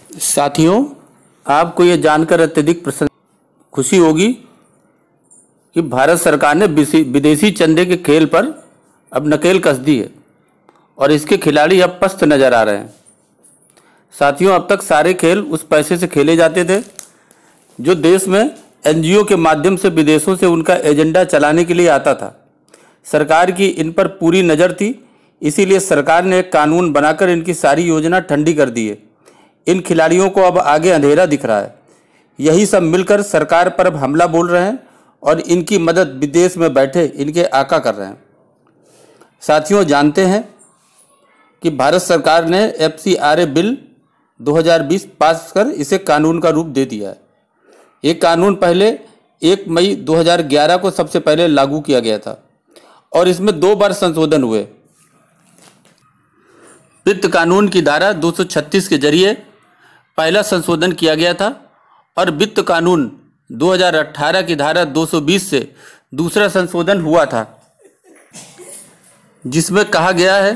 साथियों, आपको ये जानकर अत्यधिक खुशी होगी कि भारत सरकार ने विदेशी चंदे के खेल पर अब नकेल कस दी है और इसके खिलाड़ी अब पस्त नजर आ रहे हैं। साथियों, अब तक सारे खेल उस पैसे से खेले जाते थे जो देश में एनजीओ के माध्यम से विदेशों से उनका एजेंडा चलाने के लिए आता था। सरकार की इन पर पूरी नज़र थी, इसीलिए सरकार ने एक कानून बनाकर इनकी सारी योजना ठंडी कर दी है। इन खिलाड़ियों को अब आगे अंधेरा दिख रहा है। यही सब मिलकर सरकार पर अब हमला बोल रहे हैं और इनकी मदद विदेश में बैठे इनके आका कर रहे हैं। साथियों, जानते हैं कि भारत सरकार ने FCRA बिल 2020 पास कर इसे कानून का रूप दे दिया है। ये कानून पहले 1 मई 2011 को सबसे पहले लागू किया गया था और इसमें 2 बार संशोधन हुए। वित्त कानून की धारा 236 के जरिए पहला संशोधन किया गया था और वित्त कानून 2018 की धारा 220 से दूसरा संशोधन हुआ था, जिसमें कहा गया है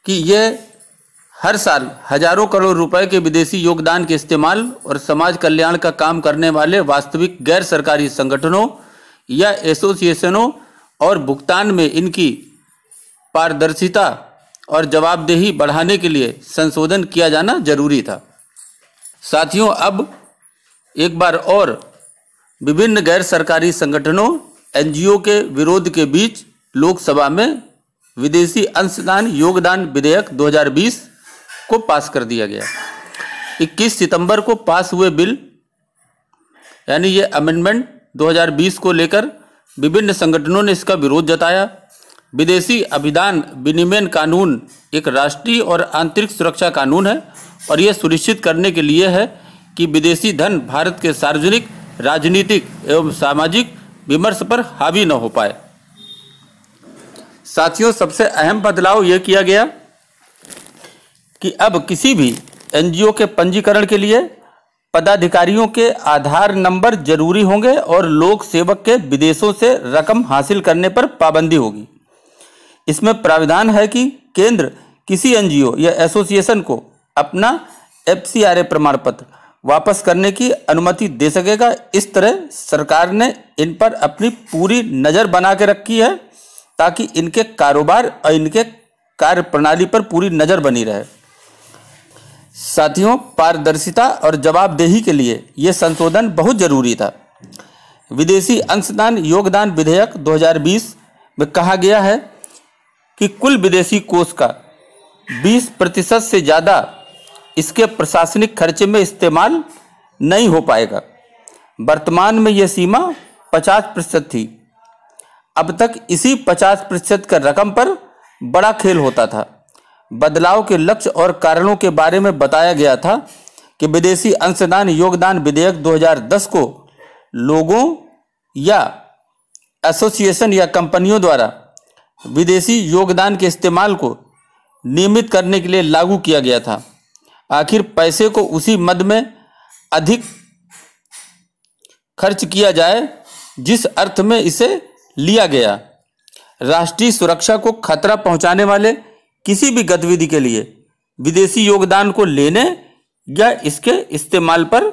कि ये हर साल हजारों करोड़ रुपए के विदेशी योगदान के इस्तेमाल और समाज कल्याण का काम करने वाले वास्तविक गैर सरकारी संगठनों या एसोसिएशनों और भुगतान में इनकी पारदर्शिता और जवाबदेही बढ़ाने के लिए संशोधन किया जाना जरूरी था। साथियों, अब एक बार और विभिन्न गैर सरकारी संगठनों एनजीओ के विरोध के बीच लोकसभा में विदेशी अंशदान योगदान विधेयक 2020 को पास कर दिया गया। 21 सितंबर को पास हुए बिल यानी ये अमेंडमेंट 2020 को लेकर विभिन्न संगठनों ने इसका विरोध जताया। विदेशी अभिदान विनिमय कानून एक राष्ट्रीय और आंतरिक सुरक्षा कानून है और यह सुनिश्चित करने के लिए है कि विदेशी धन भारत के सार्वजनिक, राजनीतिक एवं सामाजिक विमर्श पर हावी न हो पाए। साथियों, सबसे अहम बदलाव यह किया गया कि अब किसी भी एनजीओ के पंजीकरण के लिए पदाधिकारियों के आधार नंबर जरूरी होंगे और लोक सेवक के विदेशों से रकम हासिल करने पर पाबंदी होगी। इसमें प्राविधान है कि केंद्र किसी एनजीओ या एसोसिएशन को अपना FCRA प्रमाण पत्र वापस करने की अनुमति दे सकेगा। इस तरह सरकार ने इन पर अपनी पूरी नज़र बना के रखी है ताकि इनके कारोबार और इनके कार्य प्रणाली पर पूरी नज़र बनी रहे। साथियों, पारदर्शिता और जवाबदेही के लिए यह संशोधन बहुत जरूरी था। विदेशी अंशदान योगदान विधेयक 2020 में कहा गया है कि कुल विदेशी कोष का 20% से ज़्यादा इसके प्रशासनिक खर्चे में इस्तेमाल नहीं हो पाएगा। वर्तमान में यह सीमा 50% थी। अब तक इसी 50% का रकम पर बड़ा खेल होता था। बदलाव के लक्ष्य और कारणों के बारे में बताया गया था कि विदेशी अंशदान योगदान विधेयक 2010 को लोगों या एसोसिएशन या कंपनियों द्वारा विदेशी योगदान के इस्तेमाल को नियमित करने के लिए लागू किया गया था। आखिर पैसे को उसी मद में अधिक खर्च किया जाए जिस अर्थ में इसे लिया गया। राष्ट्रीय सुरक्षा को खतरा पहुंचाने वाले किसी भी गतिविधि के लिए विदेशी योगदान को लेने या इसके इस्तेमाल पर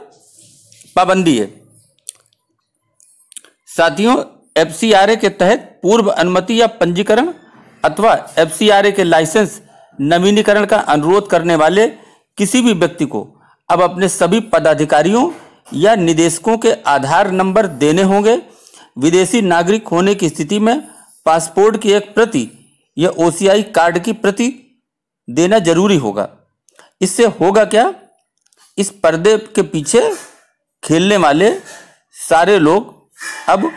पाबंदी है। साथियों, FCRA के तहत पूर्व अनुमति या पंजीकरण अथवा FCRA के लाइसेंस नवीनीकरण का अनुरोध करने वाले किसी भी व्यक्ति को अब अपने सभी पदाधिकारियों या निदेशकों के आधार नंबर देने होंगे। विदेशी नागरिक होने की स्थिति में पासपोर्ट की एक प्रति या OCI कार्ड की प्रति देना जरूरी होगा। इससे होगा क्या, इस पर्दे के पीछे खेलने वाले सारे लोग अब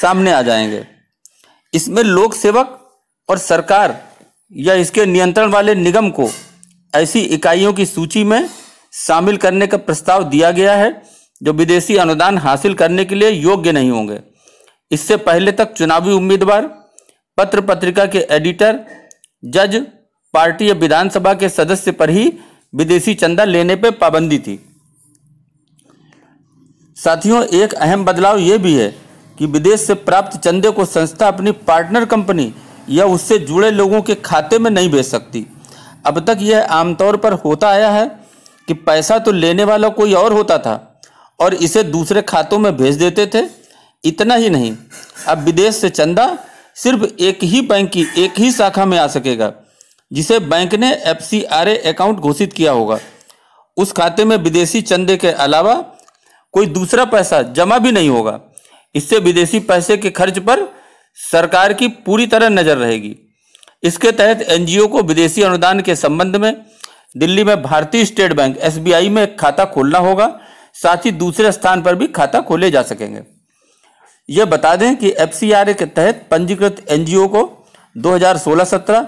सामने आ जाएंगे। इसमें लोक सेवक और सरकार या इसके नियंत्रण वाले निगम को ऐसी इकाइयों की सूची में शामिल करने का प्रस्ताव दिया गया है जो विदेशी अनुदान हासिल करने के लिए योग्य नहीं होंगे। इससे पहले तक चुनावी उम्मीदवार, पत्र पत्रिका के एडिटर, जज, पार्टी या विधानसभा के सदस्य पर ही विदेशी चंदा लेने पर पाबंदी थी। साथियों, एक अहम बदलाव यह भी है कि विदेश से प्राप्त चंदे को संस्था अपनी पार्टनर कंपनी या उससे जुड़े लोगों के खाते में नहीं भेज सकती। अब तक यह आमतौर पर होता आया है कि पैसा तो लेने वाला कोई और होता था और इसे दूसरे खातों में भेज देते थे। इतना ही नहीं, अब विदेश से चंदा सिर्फ एक ही बैंक की एक ही शाखा में आ सकेगा, जिसे बैंक ने FCRA अकाउंट घोषित किया होगा। उस खाते में विदेशी चंदे के अलावा कोई दूसरा पैसा जमा भी नहीं होगा। इससे विदेशी पैसे के खर्च पर सरकार की पूरी तरह नजर रहेगी। इसके तहत NGO को विदेशी अनुदान के संबंध में दिल्ली में भारतीय स्टेट बैंक SBI में एक खाता खोलना होगा। साथ ही दूसरे स्थान पर भी खाता खोले जा सकेंगे। यह बता दें कि FCRA के तहत पंजीकृत NGO को 2016-17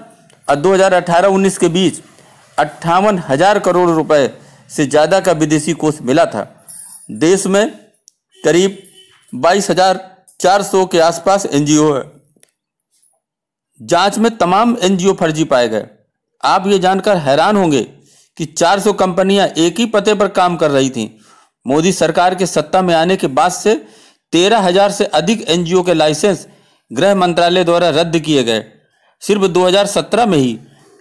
और 2018-19 के बीच 58,000 करोड़ रुपए से ज्यादा का विदेशी कोष मिला था। देश में करीब 22,400 के आसपास NGO है। जांच में तमाम NGO फर्जी पाए गए। आप ये जानकर हैरान होंगे कि 400 कंपनियां एक ही पते पर काम कर रही थीं। मोदी सरकार के सत्ता में आने के बाद से 13,000 से अधिक NGO के लाइसेंस गृह मंत्रालय द्वारा रद्द किए गए। सिर्फ 2017 में ही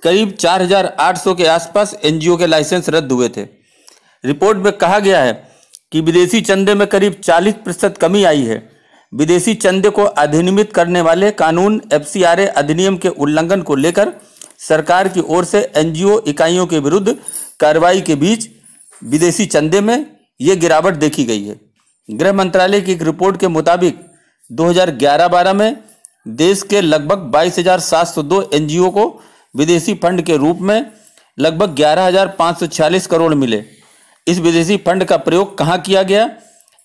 करीब 4,800 के आसपास NGO के लाइसेंस रद्द हुए थे। रिपोर्ट में कहा गया है कि विदेशी चंदे में करीब 40% कमी आई है। विदेशी चंदे को अधिनियमित करने वाले कानून FCRA अधिनियम के उल्लंघन को लेकर सरकार की ओर से NGO इकाइयों के विरुद्ध कार्रवाई के बीच विदेशी चंदे में ये गिरावट देखी गई है। गृह मंत्रालय की एक रिपोर्ट के मुताबिक 2011-12 में देश के लगभग 22,702 NGO को विदेशी फंड के रूप में लगभग 11,546 करोड़ मिले। इस विदेशी फंड का प्रयोग कहां किया गया,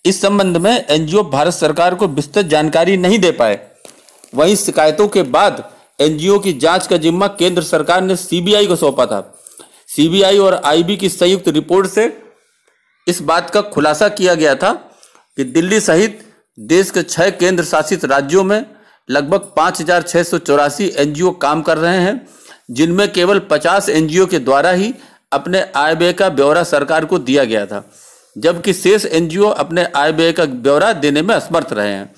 इस संबंध में NGO भारत सरकार को विस्तृत जानकारी नहीं दे पाए। वहीं शिकायतों के बाद NGO की जांच का जिम्मा केंद्र सरकार ने CBI को सौंपा था। CBI और IB की संयुक्त रिपोर्ट से इस बात का खुलासा किया गया था कि दिल्ली सहित देश के 6 केंद्र शासित राज्यों में लगभग 5,684 NGO काम कर रहे हैं, जिनमें केवल 50 NGO के द्वारा ही अपने आय व्यय का ब्यौरा सरकार को दिया गया था, जबकि शेष NGO अपने आय व्यय का ब्यौरा देने में असमर्थ रहे हैं।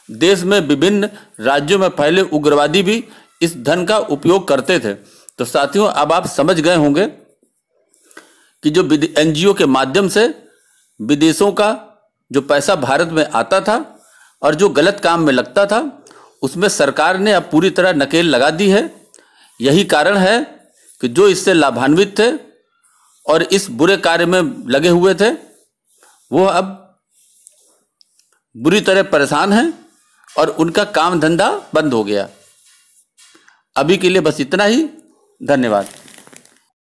देश में विभिन्न राज्यों में फैले उग्रवादी भी इस धन का उपयोग करते थे। तो साथियों, अब आप समझ गए होंगे कि जो NGO के माध्यम से विदेशों का जो पैसा भारत में आता था और जो गलत काम में लगता था, उसमें सरकार ने अब पूरी तरह नकेल लगा दी है। यही कारण है कि जो इससे लाभान्वित थे और इस बुरे कार्य में लगे हुए थे, वो अब बुरी तरह परेशान हैं और उनका काम धंधा बंद हो गया। अभी के लिए बस इतना ही। धन्यवाद।